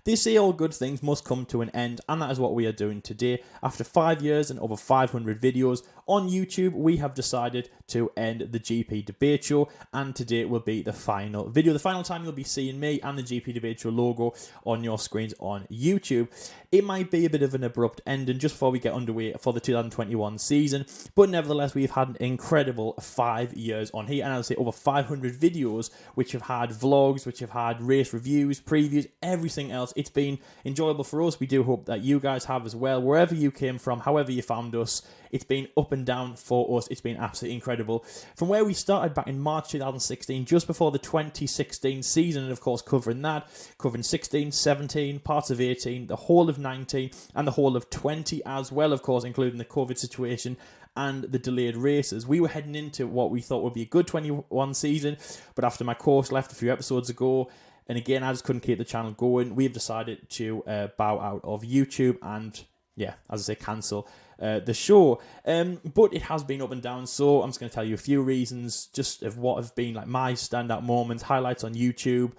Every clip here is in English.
They say all good things must come to an end, and that is what we are doing today. After 5 years and over 500 videos on YouTube, we have decided to end the GP Debate Show, and today will be the final video. The final time you'll be seeing me and the GP Debate Show logo on your screens on YouTube. It might be a bit of an abrupt ending just before we get underway for the 2021 season, but nevertheless, we've had an incredible 5 years on here, and I would say over 500 videos, which have had vlogs, which have had race reviews, previews, everything else. It's been enjoyable for us. We do hope that you guys have as well, wherever you came from, however you found us. It's been up and down for us. It's been absolutely incredible. From where we started back in March 2016, just before the 2016 season, and of course covering 16, 17, parts of 18, the whole of 19, and the whole of 20 as well, of course, including the COVID situation and the delayed races. We were heading into what we thought would be a good 21 season, but after my course left a few episodes ago, and again, I just couldn't keep the channel going, we've decided to bow out of YouTube and, yeah, as I say, cancel the show. But it has been up and down, so I'm just going to tell you a few reasons just of what have been like my standout moments, highlights on YouTube,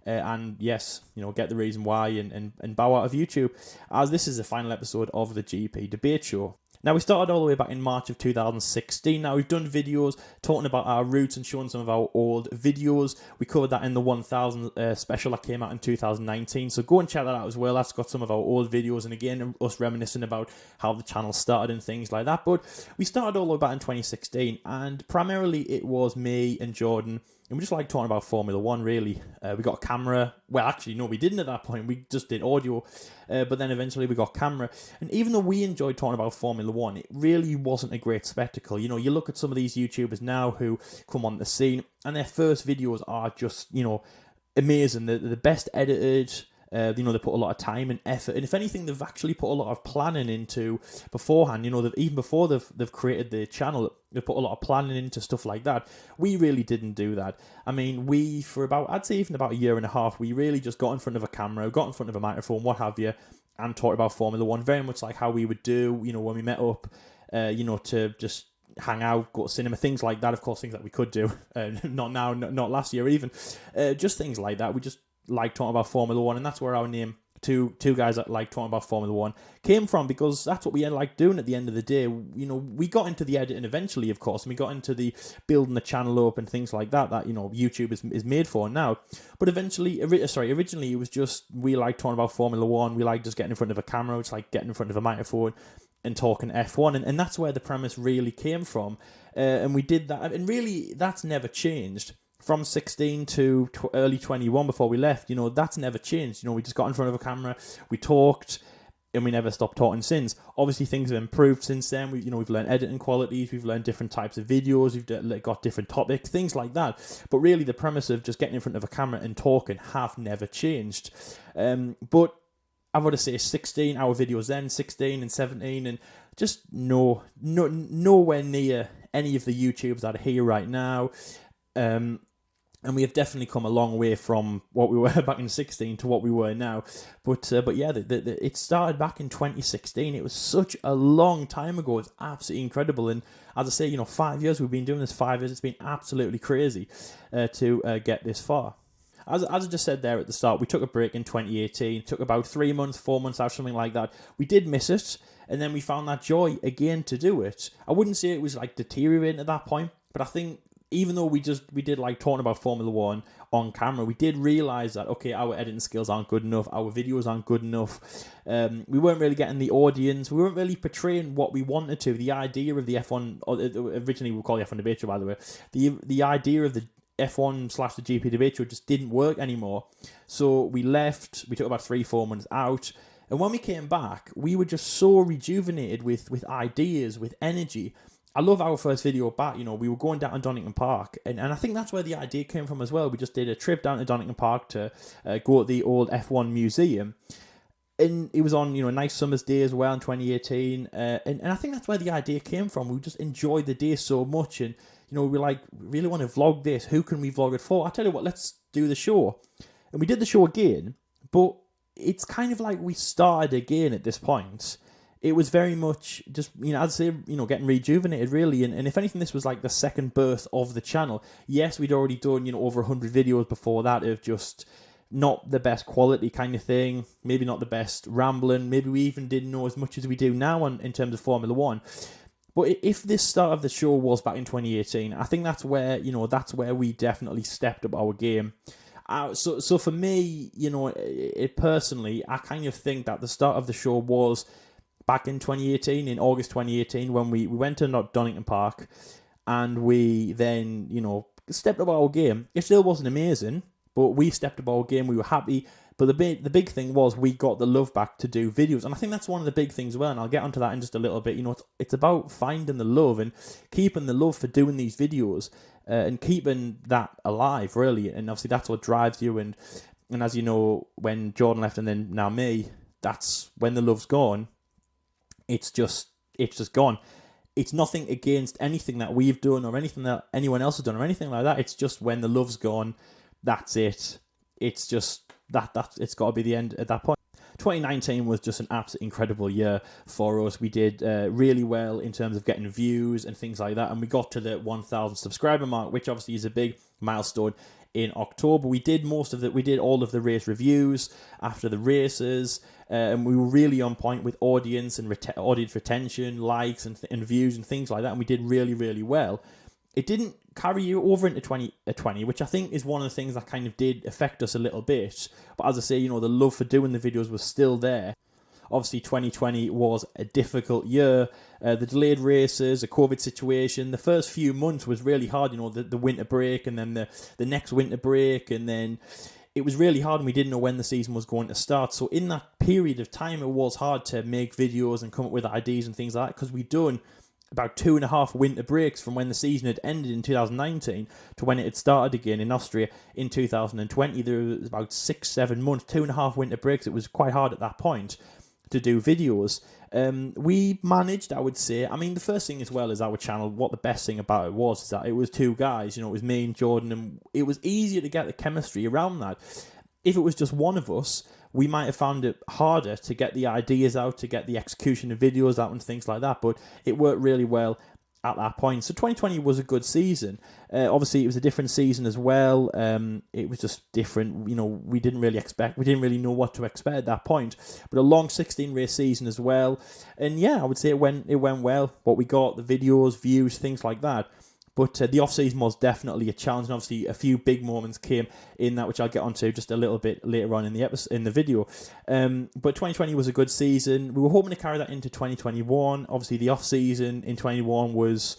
and yes, you know, get the reason why and bow out of YouTube, as this is the final episode of the GP Debate Show. Now, we started all the way back in March of 2016. Now, we've done videos talking about our roots and showing some of our old videos. We covered that in the 1000 special that came out in 2019. So go and check that out as well. That's got some of our old videos. And again, us reminiscing about how the channel started and things like that. But we started all the way back in 2016. And primarily it was me and Jordan. And we just like talking about Formula 1, really. We got a camera. Well, actually, no, we didn't at that point. We just did audio. But then eventually we got camera. And even though we enjoyed talking about Formula 1, it really wasn't a great spectacle. You know, you look at some of these YouTubers now who come on the scene, and their first videos are just, you know, amazing. They're the best edited. You know, they put a lot of time and effort, and if anything, they've actually put a lot of planning into beforehand. You know, even before they've created the channel, they've put a lot of planning into stuff like that. We really didn't do that. I mean, we, for about, I'd say even about a year and a half, we really just got in front of a camera, got in front of a microphone, what have you, and talked about Formula 1, very much like how we would do, you know, when we met up, you know, to just hang out, go to cinema, things like that. Of course, things that we could do, not now, not last year even, just things like that. We just like talking about Formula 1, and that's where our name, two guys that like talking about Formula 1, came from, because that's what we like doing at the end of the day. You know, we got into the editing eventually, of course, and we got into the building the channel up and things like that, you know, YouTube is made for now. But originally it was just, we like talking about Formula 1, we like just getting in front of a camera, it's like getting in front of a microphone and talking F1, and that's where the premise really came from. And we did that, and really, that's never changed. From 16 to early 21 before we left, you know, that's never changed. You know, we just got in front of a camera, we talked, and we never stopped talking since. Obviously, things have improved since then. We've learned editing qualities, we've learned different types of videos, we've got different topics, things like that. But really, the premise of just getting in front of a camera and talking have never changed. But I've got to say, 16 hour videos then, 16 and 17, and just nowhere near any of the YouTubers that are here right now. And we have definitely come a long way from what we were back in 16 to what we were now. But yeah, it started back in 2016. It was such a long time ago. It's absolutely incredible. And as I say, you know, 5 years, we've been doing this 5 years. It's been absolutely crazy to get this far. As I just said there at the start, we took a break in 2018. It took about 3 months, 4 months out, something like that. We did miss it. And then we found that joy again to do it. I wouldn't say it was like deteriorating at that point, but I think even though we did like talking about Formula 1 on camera, we did realise that, okay, our editing skills aren't good enough, our videos aren't good enough, we weren't really getting the audience, we weren't really portraying what we wanted to, the idea of the F1, originally we called the F1 Debate Show, by the way, the idea of the F1 / the GP Debate Show just didn't work anymore. So we left, we took about 3-4 months out, and when we came back, we were just so rejuvenated with ideas, with energy. I love our first video back, you know, we were going down to Donington Park, and I think that's where the idea came from as well. We just did a trip down to Donington Park to go to the old F1 museum, and it was on, you know, a nice summer's day as well in 2018, and I think that's where the idea came from. We just enjoyed the day so much, and, you know, we really want to vlog this. Who can we vlog it for? I tell you what, let's do the show. And we did the show again, but it's kind of like we started again at this point. It was very much just, you know, I'd say, you know, getting rejuvenated, really. And if anything, this was like the second birth of the channel. Yes, we'd already done, you know, over 100 videos before that of just not the best quality kind of thing, maybe not the best rambling, maybe we even didn't know as much as we do now in terms of Formula One. But if this start of the show was back in 2018, I think that's where, that's where we definitely stepped up our game. So for me, personally, I kind of think that the start of the show was back in 2018, in August 2018, when we went to Donington Park, and we then, stepped up our game. It still wasn't amazing, but we stepped up our game. We were happy. But the big thing was we got the love back to do videos. And I think that's one of the big things as well, and I'll get onto that in just a little bit. It's about finding the love and keeping the love for doing these videos and keeping that alive, really. And obviously that's what drives you. And as you know, when Jordan left and then now me, that's when the love's gone. It's just gone. It's nothing against anything that we've done or anything that anyone else has done or anything like that. It's just when the love's gone, that's it. It's just it's got to be the end at that point. 2019 was just an absolutely incredible year for us. We did really well in terms of getting views and things like that, and we got to the 1,000 subscriber mark, which obviously is a big milestone. In October, we did all of the race reviews after the races, and we were really on point with audience and audience retention, likes and views and things like that, and we did really, really well. It didn't carry you over into 2020, which I think is one of the things that kind of did affect us a little bit. But as I say, the love for doing the videos was still there. Obviously, 2020 was a difficult year. The delayed races, the COVID situation. The first few months was really hard, the winter break and then the next winter break. And then it was really hard and we didn't know when the season was going to start. So in that period of time, it was hard to make videos and come up with ideas and things like that because we'd done about 2.5 winter breaks from when the season had ended in 2019 to when it had started again in Austria in 2020. There was about 6-7 months, 2.5 winter breaks. It was quite hard at that point to do videos. We managed, I would say. I mean, the first thing as well is our channel. What the best thing about it was is that it was two guys. It was me and Jordan, and it was easier to get the chemistry around that. If it was just one of us, we might have found it harder to get the ideas out, to get the execution of videos out and things like that, but it worked really well at that point. So 2020 was a good season. Obviously, it was a different season as well. It was just different. We didn't really know what to expect at that point. But a long 16-race season as well. And yeah, I would say it went well. What we got, the videos, views, things like that. But the off-season was definitely a challenge, and obviously a few big moments came in that, which I'll get onto just a little bit later on in the video. But 2020 was a good season. We were hoping to carry that into 2021. Obviously, the off-season in 2021 was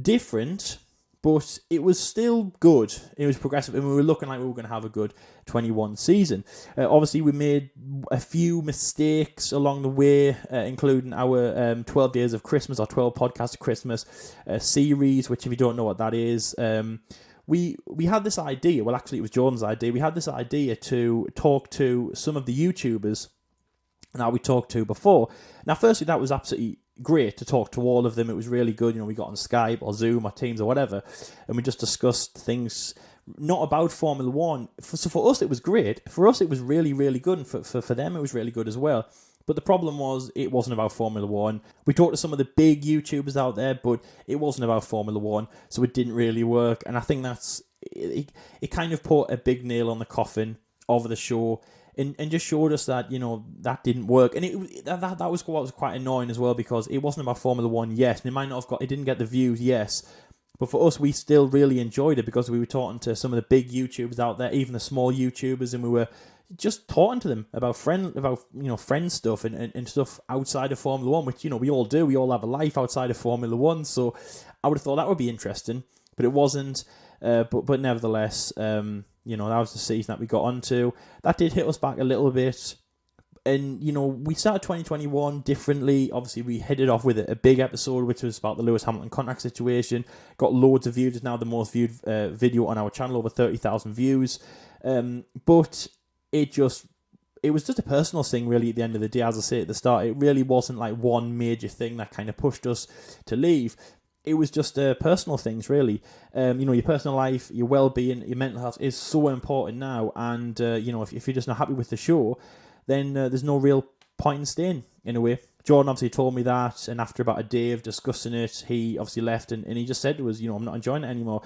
different, but it was still good. It was progressive, and we were looking like we were going to have a good 21 season. Obviously, we made a few mistakes along the way, including our 12 Days of Christmas, or 12 Podcasts of Christmas series, which if you don't know what that is, we had this idea. Well, actually, it was Jordan's idea. We had this idea to talk to some of the YouTubers that we talked to before. Now, firstly, that was absolutely great to talk to all of them. It was really good. We got on Skype or Zoom or Teams or whatever, and we just discussed things not about Formula One. So for us, it was great. For us, it was really, really good, and for them, it was really good as well. But the problem was, it wasn't about Formula One. We talked to some of the big YouTubers out there, but it wasn't about Formula One, so it didn't really work. And I think it kind of put a big nail on the coffin of the show. And just showed us that, that didn't work. And that was what was quite annoying as well, because it wasn't about Formula One, yes. And it didn't get the views, yes. But for us, we still really enjoyed it because we were talking to some of the big YouTubers out there, even the small YouTubers, and we were just talking to them about friend stuff and stuff outside of Formula One, which, we all do. We all have a life outside of Formula One. So I would have thought that would be interesting, but it wasn't. But nevertheless, that was the season that we got onto. That did hit us back a little bit. And, we started 2021 differently. Obviously, we hit it off with a big episode, which was about the Lewis Hamilton contract situation. Got loads of views. It's now the most viewed video on our channel, over 30,000 views. But it was just a personal thing, really, at the end of the day. As I say at the start, it really wasn't like one major thing that kind of pushed us to leave. It was just personal things, really. Your personal life, your well-being, your mental health is so important now. And, if you're just not happy with the show, then there's no real point in staying, in a way. Jordan obviously told me that, and after about a day of discussing it, he obviously left, and he just said to us, I'm not enjoying it anymore.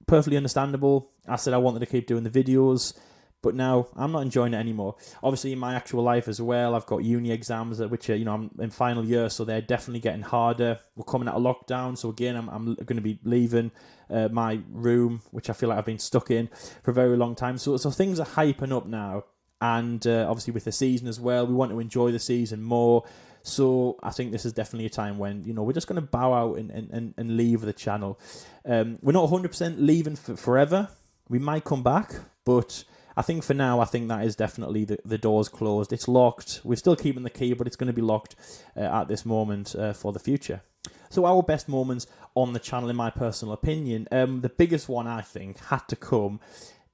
Perfectly understandable. I said I wanted to keep doing the videos, But now I'm not enjoying it anymore. Obviously, in my actual life as well, I've got uni exams, which are, I'm in final year, so they're definitely getting harder. We're coming out of lockdown, so again, I'm going to be leaving my room, which I feel like I've been stuck in for a very long time. So things are hyping up now, and obviously with the season as well, we want to enjoy the season more. So I think this is definitely a time when, we're just going to bow out and leave the channel. We're not 100% leaving forever. We might come back, but I think for now, I think that is definitely the door's closed. It's locked. We're still keeping the key, but it's going to be locked at this moment for the future. So our best moments on the channel, in my personal opinion, the biggest one, I think, had to come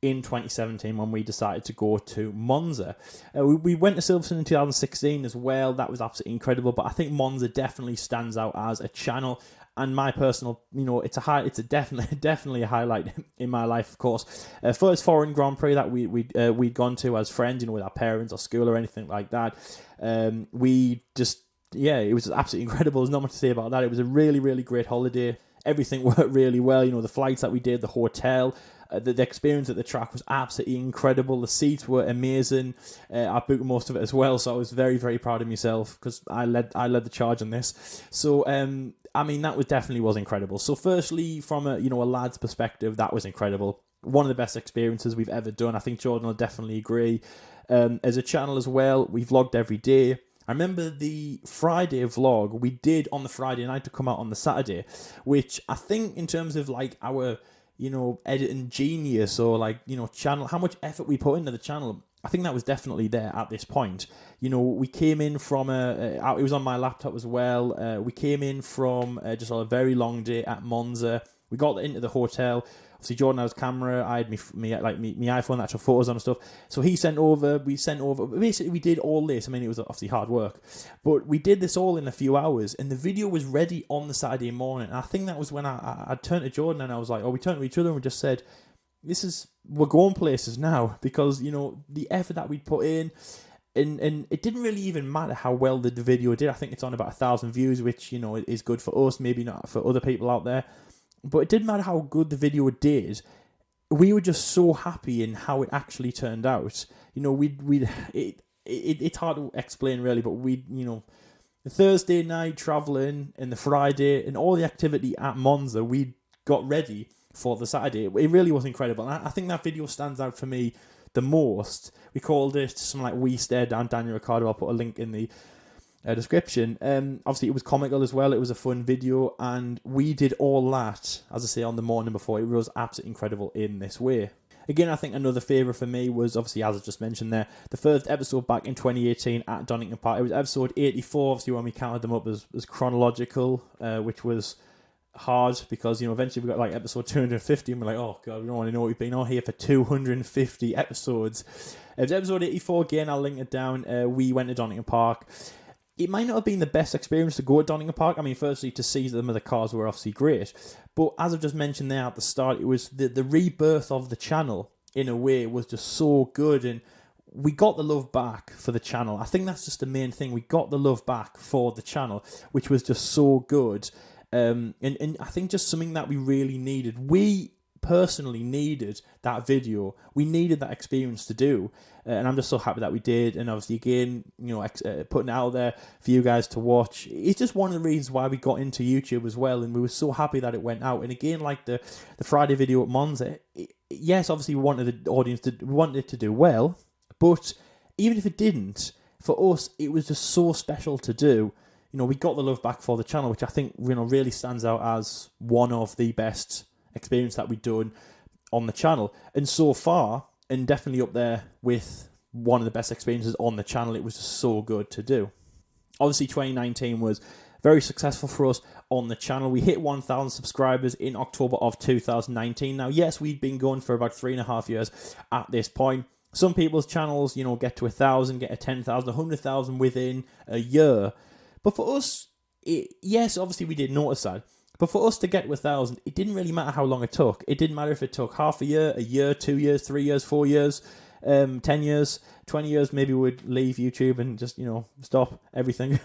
in 2017 when we decided to go to Monza. We went to Silverstone in 2016 as well. That was absolutely incredible, but I think Monza definitely stands out as a channel. And my personal, it's definitely a highlight in my life, of course. First foreign Grand Prix that we'd gone to as friends, with our parents or school or anything like that. It was absolutely incredible. There's not much to say about that. It was a really, really great holiday. Everything worked really well. The flights that we did, the hotel, the experience at the track was absolutely incredible. The seats were amazing. I booked most of it as well, so I was very, very proud of myself because I led the charge on this. So that was incredible. So firstly, from a lad's perspective, that was incredible. One of the best experiences we've ever done. I think Jordan will definitely agree. As a channel as well, we vlogged every day. I remember the Friday vlog we did on the Friday night to come out on the Saturday, which I think in terms of like our, editing genius or like, channel, how much effort we put into the channel, I think that was definitely there at this point. We came in from it was on my laptop as well. We came in from just a very long day at Monza. We got into the hotel. Obviously, Jordan had his camera. I had my iPhone that took photos on and stuff. So we sent over. Basically, we did all this. It was obviously hard work, but we did this all in a few hours, and the video was ready on the Saturday morning. And I think that was when I turned to Jordan and I was like, we turned to each other and we just said, we're going places now, because the effort that we'd put in. And it didn't really even matter how well the video did. I think it's on about 1,000 views, which is good for us, maybe not for other people out there. But it didn't matter how good the video did. We were just so happy in how it actually turned out. It's hard to explain really, but the Thursday night traveling and the Friday and all the activity at Monza, we got ready for the Saturday. It really was incredible. And I think that video stands out for me the most. We called it something like "We Stare Down Daniel Ricciardo." I'll put a link in the description. Obviously, it was comical as well. It was a fun video, and we did all that, as I say, on the morning before. It was absolutely incredible in this way. Again, I think another favourite for me was, obviously, as I just mentioned there, the first episode back in 2018 at Donington Park. It was episode 84, obviously, when we counted them up as chronological, which was hard because, eventually we got like episode 250 and we're like, oh God, we don't want to know what we've been on here for 250 episodes. It was episode 84, again, I'll link it down. We went to Donington Park. It might not have been the best experience to go at Donington Park. Firstly, to see some of the cars were obviously great. But as I've just mentioned there at the start, it was the rebirth of the channel, in a way, was just so good. And we got the love back for the channel. I think that's just the main thing. We got the love back for the channel, which was just so good. And I think just something that we really needed. We personally needed that video. We needed that experience to do. And I'm just so happy that we did. And obviously, again, putting it out there for you guys to watch. It's just one of the reasons why we got into YouTube as well. And we were so happy that it went out. And again, like the Friday video at Monza, yes, obviously we wanted the audience we wanted it to do well. But even if it didn't, for us, it was just so special to do. We got the love back for the channel, which I think, really stands out as one of the best experience that we've done on the channel. And so far, and definitely up there with one of the best experiences on the channel, it was just so good to do. Obviously, 2019 was very successful for us on the channel. We hit 1,000 subscribers in October of 2019. Now, yes, we'd been going for about 3.5 years at this point. Some people's channels, get to 1,000, get to 10,000, 100,000 within a year. But for us, yes, obviously we did notice that. But for us to get to 1,000, it didn't really matter how long it took. It didn't matter if it took half a year, 2 years, 3 years, 4 years, 10 years, 20 years. Maybe we'd leave YouTube and just, stop everything.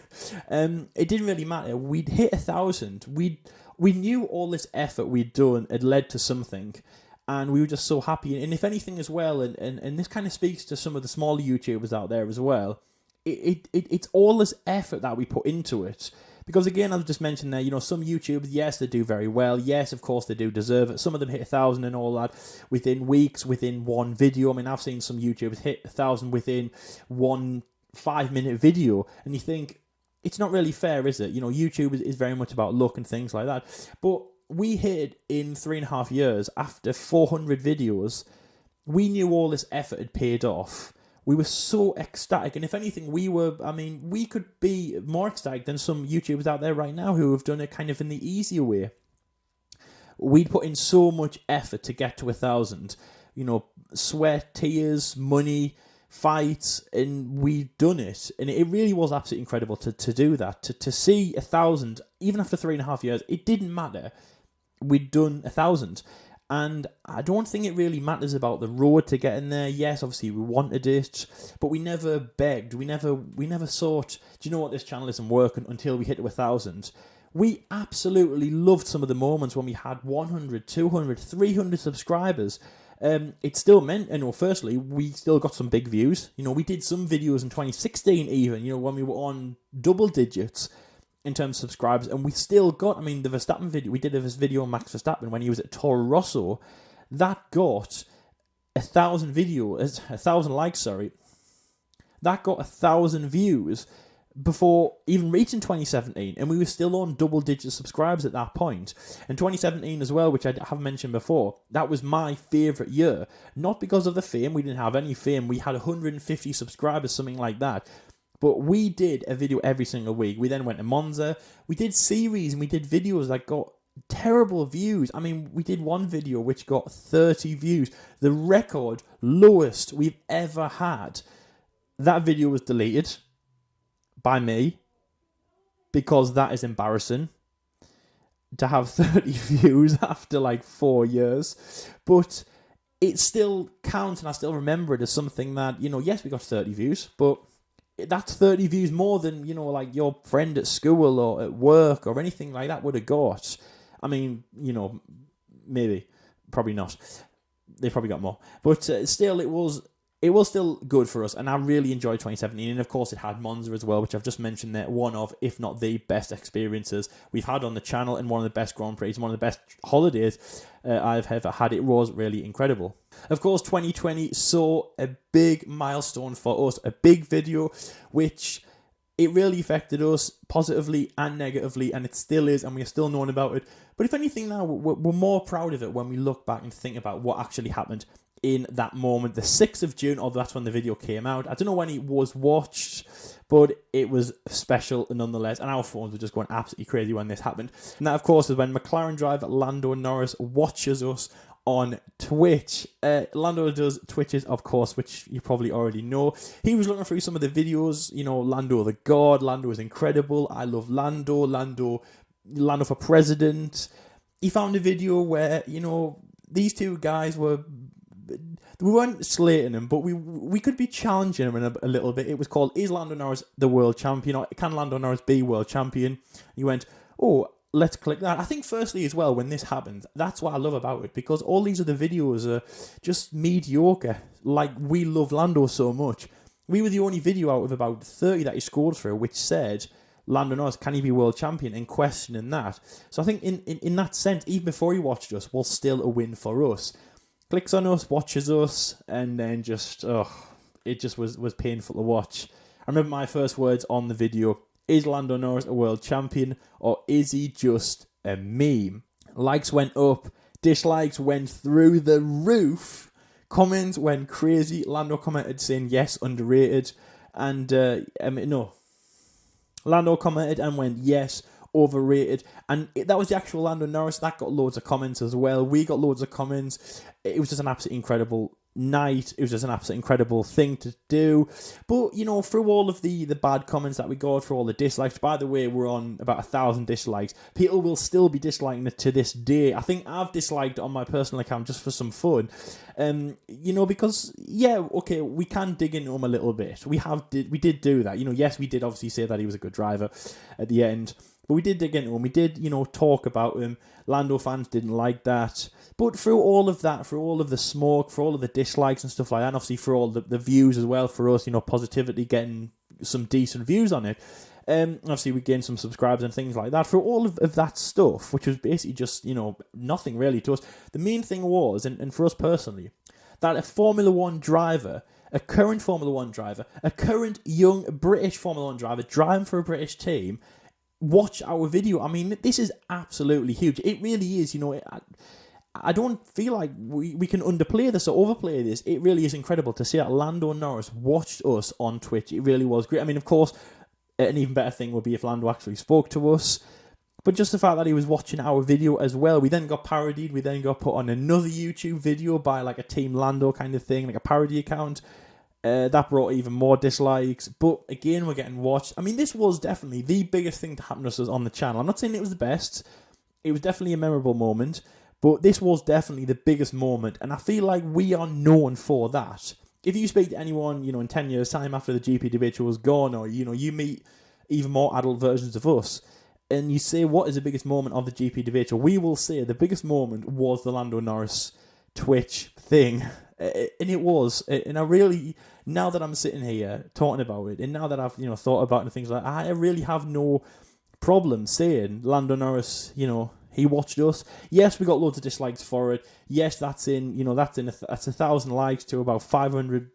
It didn't really matter. We'd hit 1,000. We knew all this effort we'd done had led to something. and we were just so happy. And if anything as well, and this kind of speaks to some of the smaller YouTubers out there as well, it's all this effort that we put into it. Because again, I've just mentioned there, you know, some YouTubers, yes, they do very well. Yes, of course, they do deserve it. Some of them hit 1,000 and all that within weeks, within one video. I mean, I've seen some YouTubers hit 1,000 within 1 5-minute video. And you think, it's not really fair, is it? You know, YouTube is very much about luck and things like that. But we hit it in 3.5 years after 400 videos. We knew all this effort had paid off. We were so ecstatic, and if anything, we could be more ecstatic than some YouTubers out there right now who have done it kind of in the easier way. We'd put in so much effort to get to 1,000, you know, sweat, tears, money, fights, and we'd done it. And it really was absolutely incredible to do that, to see 1,000, even after 3.5 years. It didn't matter. We'd done 1,000. And I don't think it really matters about the road to getting there. Yes, obviously we wanted it, but we never begged. We never thought, do you know what, this channel isn't working until we hit to 1,000. We absolutely loved some of the moments when we had 100, 200, 300 subscribers. It still meant, you know, firstly, we still got some big views. You know, we did some videos in 2016 even, you know, when we were on double digits in terms of subscribers, and we still got, I mean, the Verstappen video, we did this video on Max Verstappen when he was at Toro Rosso, that got 1,000 likes, that got 1,000 views before even reaching 2017, and we were still on double-digit subscribers at that point. And 2017 as well, which I have mentioned before, that was my favourite year, not because of the fame, we didn't have any fame, we had 150 subscribers, something like that. But we did a video every single week. We then went to Monza. We did series and we did videos that got terrible views. I mean, we did one video which got 30 views. The record lowest we've ever had. That video was deleted by me because that is embarrassing to have 30 views after like 4 years. But it still counts, and I still remember it as something that, you know, yes, we got 30 views, but that's 30 views more than, you know, like your friend at school or at work or anything like that would have got. I mean, you know, maybe, probably not. They probably got more. But still, it was still good for us, and I really enjoyed 2017. And of course, it had Monza as well, which I've just mentioned there. One of, if not the best experiences we've had on the channel, and one of the best Grand Prix, and one of the best holidays I've ever had. It was really incredible. Of course, 2020 saw a big milestone for us, a big video, which it really affected us positively and negatively, and it still is, and we're still knowing about it. But if anything now, we're more proud of it when we look back and think about what actually happened in that moment, the 6th of June, although that's when the video came out. I don't know when it was watched, but it was special nonetheless, and our phones were just going absolutely crazy when this happened. And that, of course, is when McLaren driver Lando Norris watches us on Twitch. Lando does Twitches, of course, which you probably already know. He was looking through some of the videos, you know, Lando the God, Lando is incredible, I love Lando for president. He found a video where, you know, these two guys we weren't slating him, but we could be challenging him in a little bit. It was called, is Lando Norris the world champion, or can Lando Norris be world champion? He went, oh, let's click that. I think firstly as well, when this happened, that's what I love about it, because all these other videos are just mediocre. Like, we love Lando so much. We were the only video out of about 30 that he scored through which said, Lando Norris, can he be world champion, and questioning that. So I think in that sense, even before he watched us, was still a win for us. Clicks on us, watches us, and then just, it just was painful to watch. I remember my first words on the video, is Lando Norris a world champion, or is he just a meme? Likes went up, dislikes went through the roof, comments went crazy. Lando commented saying, yes, underrated, and, Lando commented and went, yes, overrated. And that was the actual Lando Norris. That got loads of comments as well. We got loads of comments. It was just an absolutely incredible night. It was just an absolutely incredible thing to do. But, you know, through all of the bad comments that we got, through all the dislikes, by the way, we're on about 1,000 dislikes. People will still be disliking it to this day. I think I've disliked it on my personal account just for some fun. You know, because, yeah, okay, we can dig into him a little bit. We did do that. You know, yes, we did obviously say that he was a good driver at the end. But we did dig into him. We did, talk about him. Lando fans didn't like that. But through all of that, through all of the smoke, for all of the dislikes and stuff like that, and obviously for all the views as well, for us, positivity, getting some decent views on it. Obviously, we gained some subscribers and things like that. For all of that stuff, which was basically just, nothing really to us, the main thing was, and for us personally, that a Formula One driver, a current Formula One driver, a current young British Formula One driver driving for a British team, watch our video. I mean, this is absolutely huge. It really is, I don't feel like we can underplay this or overplay this. It really is incredible to see that Lando Norris watched us on Twitch. It really was great. I mean, of course, an even better thing would be if Lando actually spoke to us. But just the fact that he was watching our video as well. We then got parodied. We then got put on another YouTube video by like a Team Lando kind of thing, like a parody account. That brought even more dislikes. But again, we're getting watched. I mean, this was definitely the biggest thing to happen to us on the channel. I'm not saying it was the best. It was definitely a memorable moment. But this was definitely the biggest moment. And I feel like we are known for that. If you speak to anyone, in 10 years' time after the GP debate show is gone, or, you meet even more adult versions of us, and you say, what is the biggest moment of the GP debate show? We will say the biggest moment was the Lando Norris Twitch thing. And it was. And I really, now that I'm sitting here talking about it, and now that I've, thought about it and things like that, I really have no problem saying Lando Norris, he watched us. Yes, we got loads of dislikes for it. Yes, that's 1,000 likes to about 500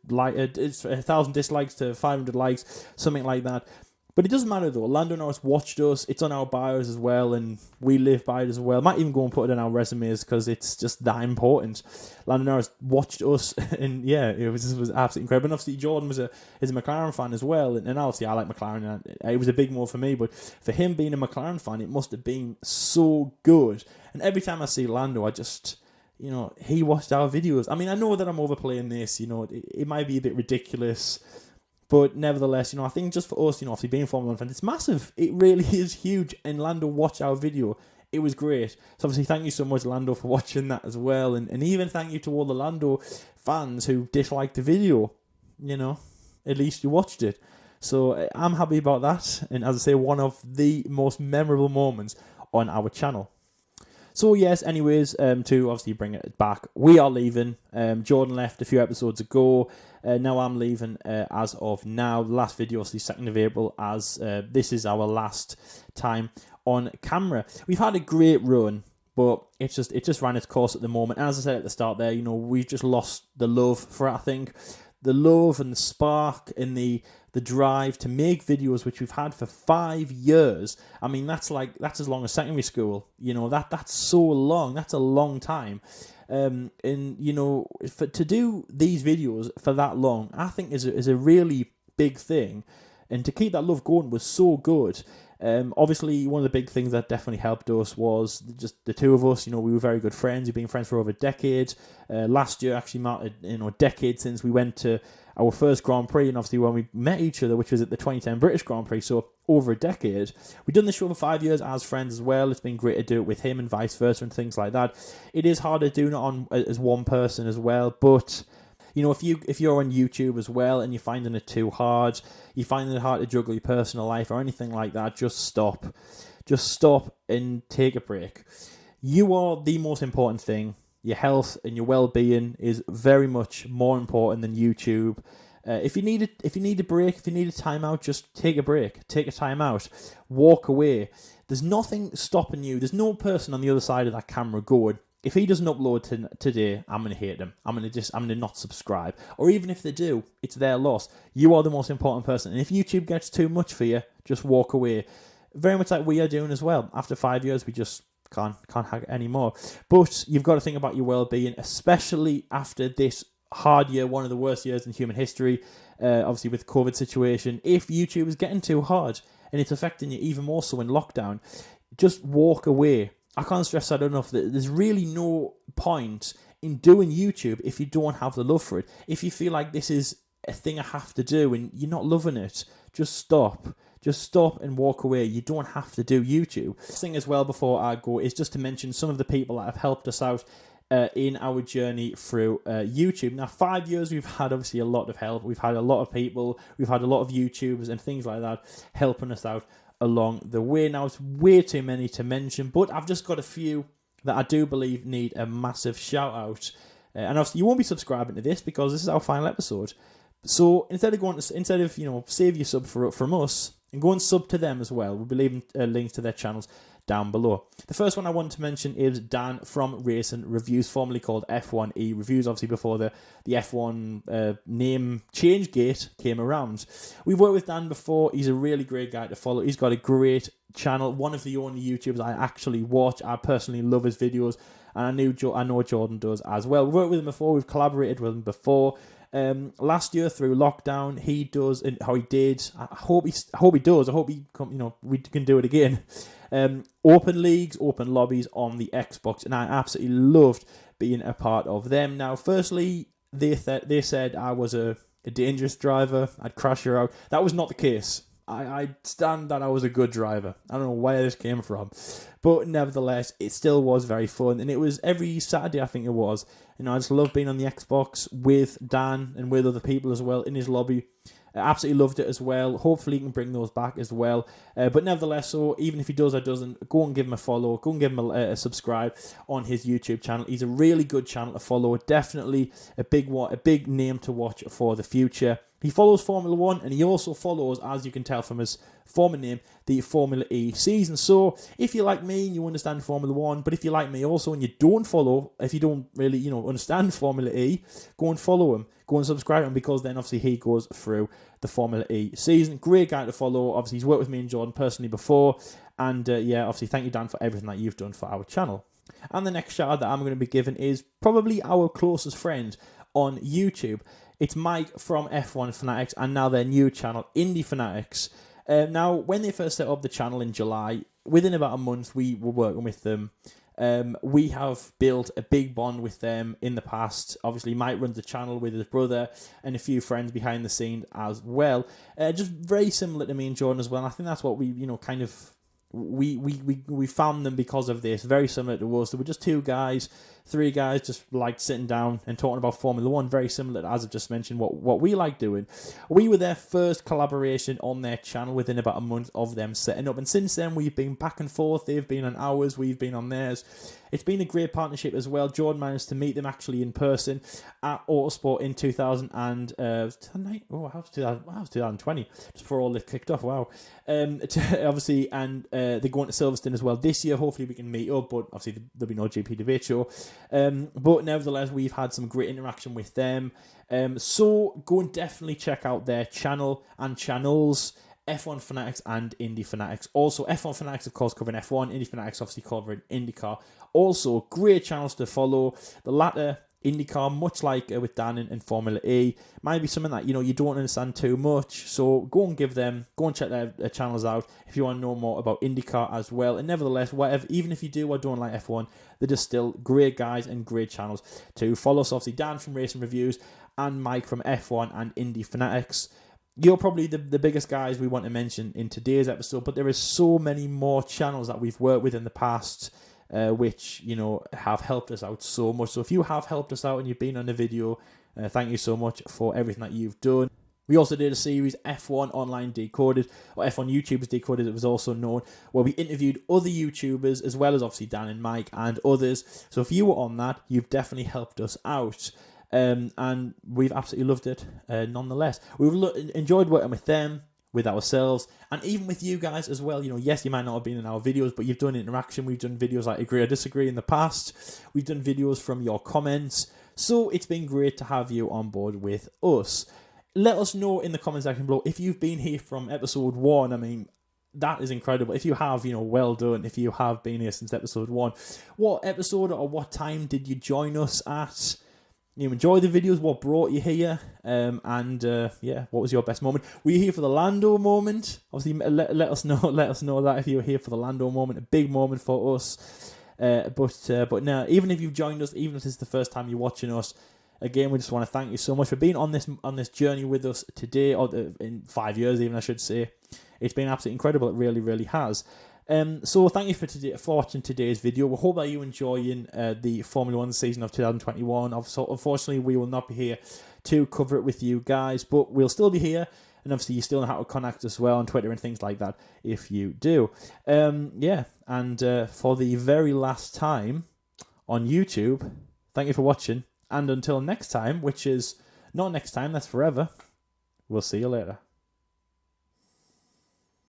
it's 1,000 dislikes to 500 likes, something like that. But it doesn't matter though. Lando Norris watched us. It's on our bios as well, and we live by it as well. Might even go and put it on our resumes because it's just that important. Lando Norris watched us, and yeah, it was absolutely incredible. And obviously, Jordan is a McLaren fan as well, and obviously I like McLaren. And it was a big move for me, but for him being a McLaren fan, it must have been so good. And every time I see Lando, I just, he watched our videos. I mean, I know that I'm overplaying this. It might be a bit ridiculous. But nevertheless, I think just for us, obviously being Formula 1 fans, it's massive. It really is huge. And Lando watched our video. It was great. So obviously thank you so much, Lando, for watching that as well. And even thank you to all the Lando fans who disliked the video. At least you watched it. So I'm happy about that. And as I say, one of the most memorable moments on our channel. So yes, anyways, to obviously bring it back, we are leaving. Jordan left a few episodes ago. Now I'm leaving as of now. The last video, obviously 2nd of April, as this is our last time on camera. We've had a great run, but it just ran its course at the moment. And as I said at the start there, we've just lost the love for it, I think. The love and the spark and the drive to make videos, which we've had for 5 years. I mean, that's as long as secondary school. That's so long. That's a long time. And to do these videos for that long, I think is a really big thing. And to keep that love going was so good. Obviously, one of the big things that definitely helped us was just the two of us. We were very good friends. We've been friends for over a decade. Last year actually marked a decade since we went to our first Grand Prix, and obviously when we met each other, which was at the 2010 British Grand Prix, so over a decade. We've done this show for 5 years as friends as well. It's been great to do it with him and vice versa and things like that. It is harder doing it as one person as well, but if you're on YouTube as well and you're finding it too hard, you're finding it hard to juggle your personal life or anything like that, just stop. Just stop and take a break. You are the most important thing. Your health and your well-being is very much more important than YouTube. If you need a break, if you need a timeout, just take a break. Take a timeout. Walk away. There's nothing stopping you. There's no person on the other side of that camera going, if he doesn't upload today, I'm going to hate him. I'm going to not subscribe. Or even if they do, it's their loss. You are the most important person. And if YouTube gets too much for you, just walk away. Very much like we are doing as well. After 5 years, we just can't hack it anymore. But you've got to think about your well-being, especially after this hard year, one of the worst years in human history, obviously with the COVID situation. If YouTube is getting too hard and it's affecting you even more so in lockdown, just walk away. I can't stress that enough, that there's really no point in doing YouTube if you don't have the love for it. If you feel like this is a thing I have to do and you're not loving it, just stop. Just stop and walk away. You don't have to do YouTube. This thing as well before I go is just to mention some of the people that have helped us out in our journey through YouTube. Now, 5 years, we've had obviously a lot of help. We've had a lot of people. We've had a lot of YouTubers and things like that helping us out along the way. Now, it's way too many to mention, but I've just got a few that I do believe need a massive shout out. And obviously, you won't be subscribing to this because this is our final episode. So instead of save your sub from us and go and sub to them as well, we'll be leaving links to their channels down below. The first one I want to mention is Dan from Racing Reviews, formerly called F1E Reviews, obviously before the F1 name change gate came around. We've worked with Dan before. He's a really great guy to follow. He's got a great channel, one of the only YouTubers I actually watch. I personally love his videos, and I know Jordan does as well. We've worked with him before. We've collaborated with him before. Last year through lockdown, he does, and how he did. I hope he does. I hope we can do it again. Open leagues, open lobbies on the Xbox, and I absolutely loved being a part of them. Now, firstly, they said I was a dangerous driver. I'd crash her out. That was not the case. I stand that I was a good driver. I don't know where this came from, but nevertheless, it still was very fun, and it was every Saturday, I think it was. I just love being on the Xbox with Dan and with other people as well in his lobby. I absolutely loved it as well. Hopefully he can bring those back as well. But nevertheless, so even if he does or doesn't, go and give him a follow. Go and give him a subscribe on his YouTube channel. He's a really good channel to follow. Definitely a big name to watch for the future. He follows Formula 1, and he also follows, as you can tell from his former name, the Formula E season. So if you're like me and you understand Formula 1, but if you're like me also and you don't follow, if you don't really understand Formula E, go and follow him. Go and subscribe him, because then obviously he goes through the Formula E season. Great guy to follow. Obviously he's worked with me and Jordan personally before. And obviously thank you, Dan, for everything that you've done for our channel. And the next shout out that I'm going to be giving is probably our closest friend on YouTube. It's Mike from F1 Fanatics, and now their new channel, Indie Fanatics. Now, when they first set up the channel in July, within about a month, we were working with them. We have built a big bond with them in the past. Obviously, Mike runs the channel with his brother and a few friends behind the scenes as well. Just very similar to me and Jordan as well. And I think that's what we found them because of this. Very similar to us. There were just three guys just like sitting down and talking about Formula 1, very similar to, as I've just mentioned, what we like doing. We were their first collaboration on their channel within about a month of them setting up, and since then we've been back and forth. They've been on ours, we've been on theirs. It's been a great partnership as well. Jordan managed to meet them actually in person at Autosport in 2020, just before all this kicked off. Wow. Obviously, and they're going to Silverstone as well this year. Hopefully we can meet up, but obviously there'll be no GP debate show. But nevertheless, we've had some great interaction with them. So go and definitely check out their channel and channels, F1 Fanatics and Indie Fanatics. Also, F1 Fanatics, of course, covering F1. Indie Fanatics, obviously, covering IndyCar. Also, great channels to follow. The latter, IndyCar, much like with Dan and Formula E, might be something that you don't understand too much. So go and check their channels out if you want to know more about IndyCar as well. And nevertheless, even if you do or don't like F1, they're just still great guys and great channels to follow. So obviously, Dan from Racing Reviews and Mike from F1 and Indie Fanatics. You're probably the biggest guys we want to mention in today's episode, but there is so many more channels that we've worked with in the past, which, have helped us out so much. So if you have helped us out and you've been on the video, thank you so much for everything that you've done. We also did a series, F1 Online Decoded, or F1 YouTubers Decoded, it was also known, where we interviewed other YouTubers, as well as obviously Dan and Mike and others. So if you were on that, you've definitely helped us out. And we've absolutely loved it nonetheless. We've enjoyed working with them, with ourselves, and even with you guys as well. Yes, you might not have been in our videos, but you've done interaction. We've done videos like Agree or Disagree in the past. We've done videos from your comments. So it's been great to have you on board with us. Let us know in the comment section below if you've been here from episode 1. I mean, that is incredible. If you have, well done. If you have been here since episode 1, what episode or what time did you join us at? You enjoy the videos, what brought you here, and what was your best moment? Were you here for the Lando moment? Obviously, let us know that if you were here for the Lando moment, a big moment for us. But no, even if you've joined us, even if this is the first time you're watching us, again, we just want to thank you so much for being on this journey with us today, or in 5 years even, I should say. It's been absolutely incredible. It really, really has. So thank you for watching today's video. We hope that you're enjoying the Formula 1 season of 2021. Unfortunately, we will not be here to cover it with you guys, but we'll still be here. And obviously, you still know how to connect as well on Twitter and things like that if you do. Yeah, and for the very last time on YouTube, thank you for watching. And until next time, which is not next time, that's forever, we'll see you later.